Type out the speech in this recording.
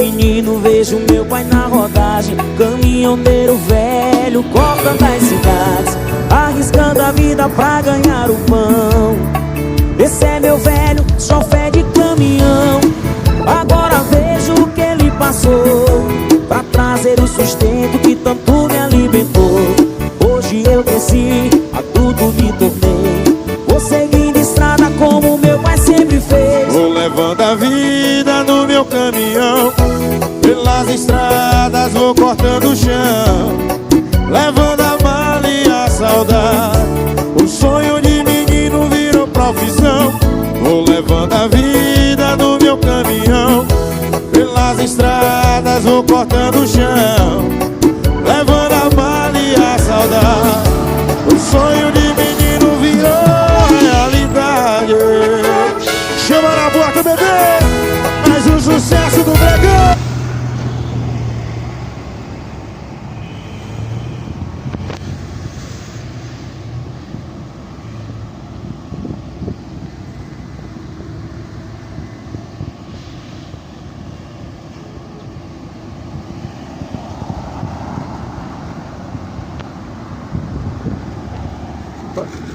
menino, vejo meu pai na rodagem. Caminhoneiro velho, cortando as cidades, arriscando a vida pra ganhar o pão. Esse é meu velho, só fé de caminhão. Agora vejo o que ele passou pra trazer o sustento que tanto me alimentou. Hoje eu cresci, adulto me tornei, vou seguindo estrada como meu pai sempre fez. Vou levando a vida no meu caminhão, pelas estradas vou cortando o chão, levando a mala e a saudade. O sonho de menino virou profissão. Vou levando a vida no meu caminhão, pelas estradas vou cortando o chão, levando a mala e a saudade. O sonho de menino virou realidade. Chama na boca, bebê, mais um sucesso do Bregão. Opa.